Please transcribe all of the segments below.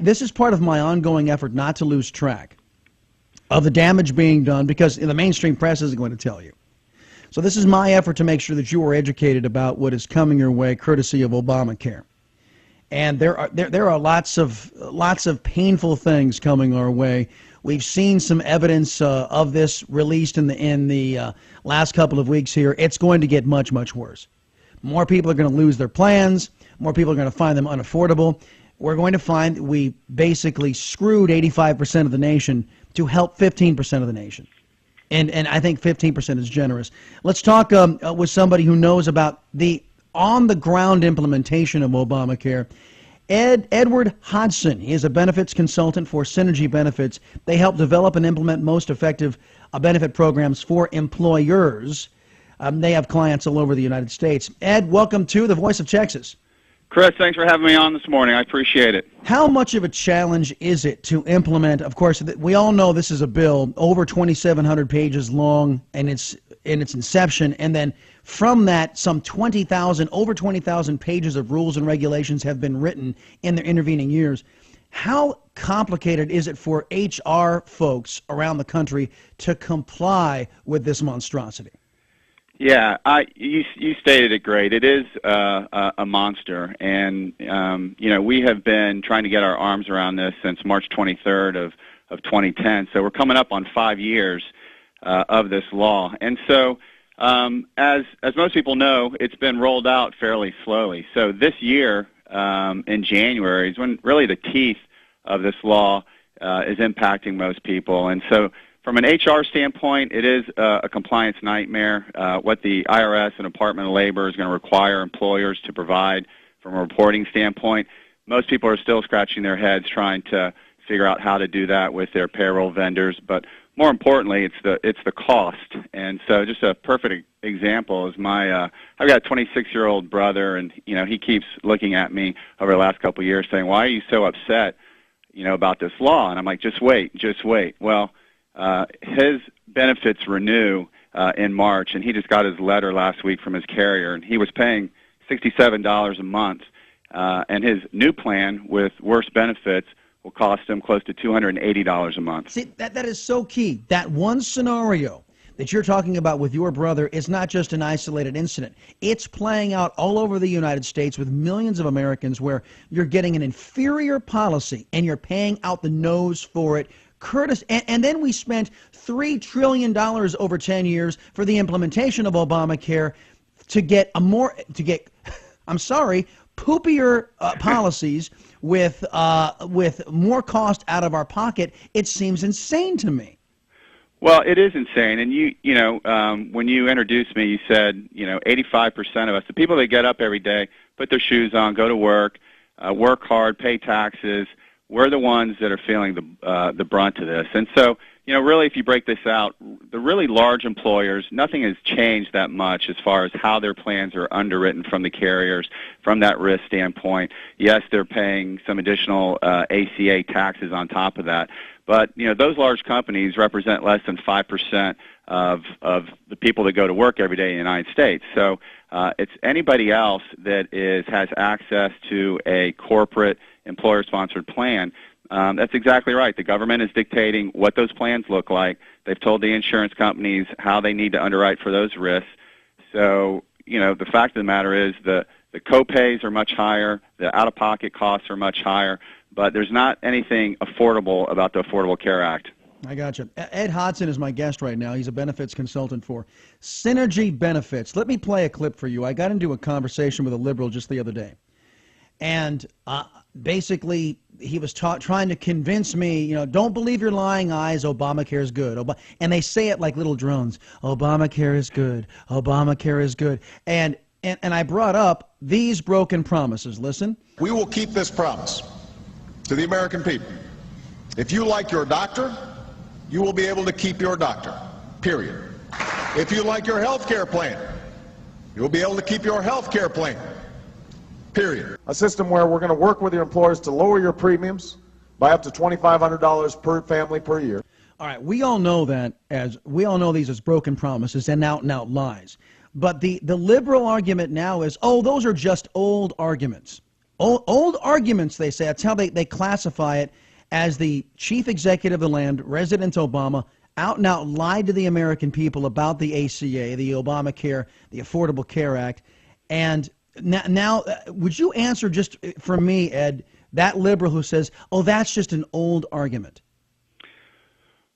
this is part of my ongoing effort not to lose track of the damage being done, because the mainstream press isn't going to tell you. So this is my effort to make sure that you are educated about what is coming your way, courtesy of Obamacare. And there are lots of painful things coming our way. We've seen some evidence of this released in the last couple of weeks here. It's going to get much, much worse. More people are going to lose their plans. More people are going to find them unaffordable. We're going to find we basically screwed 85% of the nation to help 15% of the nation. And I think 15% is generous. Let's talk with somebody who knows about the on-the-ground implementation of Obamacare. Edward Hodgson. He is a benefits consultant for Synergy Benefits. They help develop and implement most effective benefit programs for employers. They have clients all over the United States. Ed, welcome to the Voice of Texas. Chris, thanks for having me on this morning. I appreciate it. How much of a challenge is it to implement? Of course, we all know this is a bill over 2,700 pages long in its inception, and then from that, some 20,000, over 20,000 pages of rules and regulations have been written in the intervening years. How complicated is it for HR folks around the country to comply with this monstrosity? Yeah, you stated it great. It is a monster, and we have been trying to get our arms around this since March 23rd of 2010. So we're coming up on 5 years of this law, and so as most people know, it's been rolled out fairly slowly. So this year in January is when really the teeth of this law is impacting most people, and so. From an HR standpoint, it is a compliance nightmare. What the IRS and Department of Labor is going to require employers to provide from a reporting standpoint, most people are still scratching their heads trying to figure out how to do that with their payroll vendors. But more importantly, it's the cost. And so, just a perfect example is I've got a 26-year-old brother, and he keeps looking at me over the last couple of years saying, "Why are you so upset, about this law?" And I'm like, "Just wait, just wait." Well. His benefits renew in March, and he just got his letter last week from his carrier, and he was paying $67 a month, and his new plan with worse benefits will cost him close to $280 a month. See, that is so key. That one scenario that you're talking about with your brother is not just an isolated incident. It's playing out all over the United States with millions of Americans where you're getting an inferior policy and you're paying out the nose for it. And then we spent $3 trillion over 10 years for the implementation of Obamacare to get I'm sorry, poopier policies with more cost out of our pocket. It seems insane to me. Well, it is insane. And when you introduced me, you said 85% of us, the people that get up every day, put their shoes on, go to work hard, pay taxes. We're the ones that are feeling the brunt of this. And so, really, if you break this out, the really large employers, nothing has changed that much as far as how their plans are underwritten from the carriers, from that risk standpoint. Yes, they're paying some additional ACA taxes on top of that. But, those large companies represent less than 5% of the people that go to work every day in the United States. So it's anybody else that has access to a corporate employer-sponsored plan. That's exactly right. The government is dictating what those plans look like. They've told the insurance companies how they need to underwrite for those risks. So, the fact of the matter is the co-pays are much higher, the out-of-pocket costs are much higher, but there's not anything affordable about the Affordable Care Act. I got you. Ed Hodgson is my guest right now. He's a benefits consultant for Synergy Benefits. Let me play a clip for you. I got into a conversation with a liberal just the other day. And basically, he was trying to convince me, don't believe your lying eyes, Obamacare is good. And they say it like little drones. Obamacare is good. Obamacare is good. And I brought up these broken promises. Listen. We will keep this promise to the American people. If you like your doctor, you will be able to keep your doctor, period. If you like your health care plan, you'll be able to keep your health care plan. Period. A system where we're going to work with your employers to lower your premiums by up to $2,500 per family per year. All right, we all know these as broken promises and out lies. But the liberal argument now is, oh, those are just old arguments. Old arguments, they say. That's how they classify it, as the chief executive of the land, President Obama, out and out lied to the American people about the ACA, the Obamacare, the Affordable Care Act. And now, would you answer just for me, Ed, that liberal who says, oh, that's just an old argument?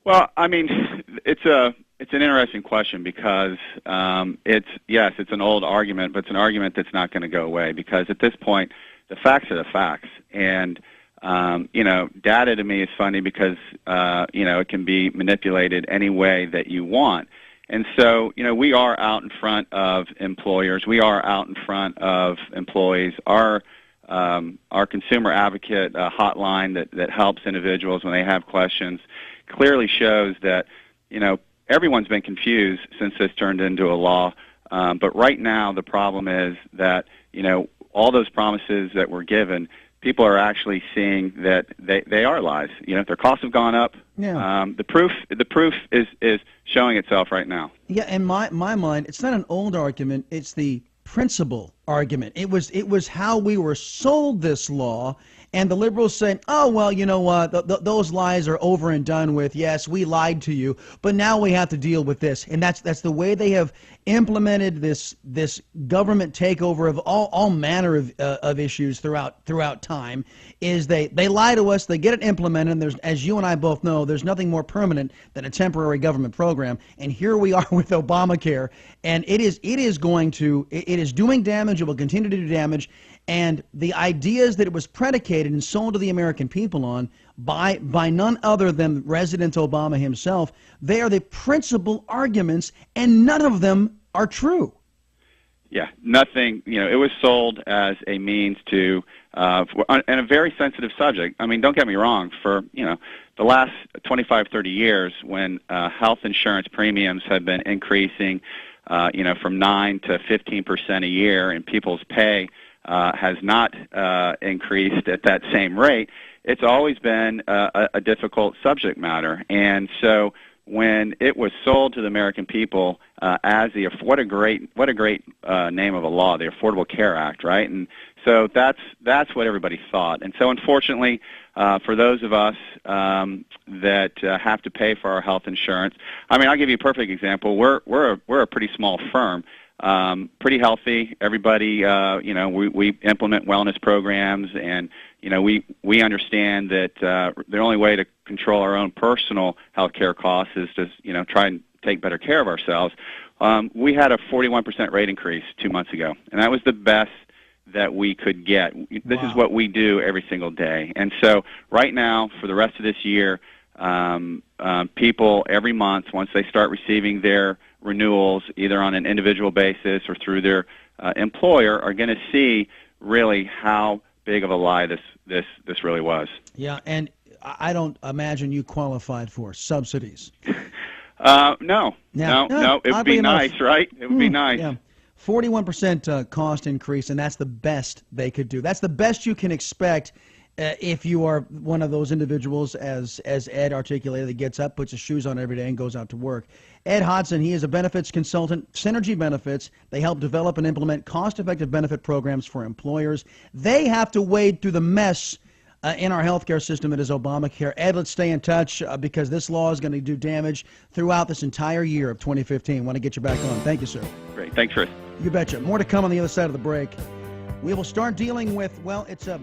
Well, I mean, it's an interesting question because it's an old argument, but it's an argument that's not going to go away because at this point, the facts are the facts. And data to me is funny because, it can be manipulated any way that you want. And so, we are out in front of employers. We are out in front of employees. Our consumer advocate hotline that helps individuals when they have questions clearly shows that, everyone's been confused since this turned into a law. But right now, the problem is that, all those promises that were given, people are actually seeing that they are lies. Their costs have gone up. Yeah. The proof is showing itself right now. Yeah, in my mind, it's not an old argument. It's the principal argument. It was how we were sold this law, and the liberals saying, oh, well, you know what, those lies are over and done with. Yes, we lied to you, but now we have to deal with this. And that's the way they have implemented this government takeover of all manner of issues throughout time. Is they lie to us, they get it implemented, and there's, as you and I both know, there's nothing more permanent than a temporary government program. And here we are with Obamacare, and it is doing damage. It will continue to do damage. And the ideas that it was predicated and sold to the American people on by none other than President Obama himself, they are the principal arguments, and none of them are true. Yeah, nothing. It was sold as a means to, and a very sensitive subject. I mean, don't get me wrong. For the last 25, 30 years, when health insurance premiums have been increasing, from 9 to 15% a year, and people's pay has not increased at that same rate, it's always been a difficult subject matter. And so when it was sold to the American people as what a great name of a law, the Affordable Care Act, right? And so that's what everybody thought. And so unfortunately, for those of us that have to pay for our health insurance, I mean, I'll give you a perfect example. We're a pretty small firm. Pretty healthy. Everybody, we implement wellness programs, and we understand that the only way to control our own personal health care costs is to try and take better care of ourselves. We had a 41% rate increase 2 months ago, and that was the best that we could get. This is what we do every single day, and so right now, for the rest of this year, people every month, once they start receiving their renewals, either on an individual basis or through their employer, are going to see really how big of a lie this really was. Yeah, and I don't imagine you qualified for subsidies. No. It would be nice, right? It would be nice. Yeah. 41% cost increase, and that's the best they could do. That's the best you can expect if you are one of those individuals, as Ed articulated, that gets up, puts his shoes on every day, and goes out to work. Ed Hodgson, he is a benefits consultant, Synergy Benefits. They help develop and implement cost-effective benefit programs for employers. They have to wade through the mess in our healthcare system that is Obamacare. Ed, let's stay in touch because this law is going to do damage throughout this entire year of 2015. Want to get you back on. Thank you, sir. Great. Thanks, Chris. You betcha. More to come on the other side of the break. We will start dealing with, well, it's a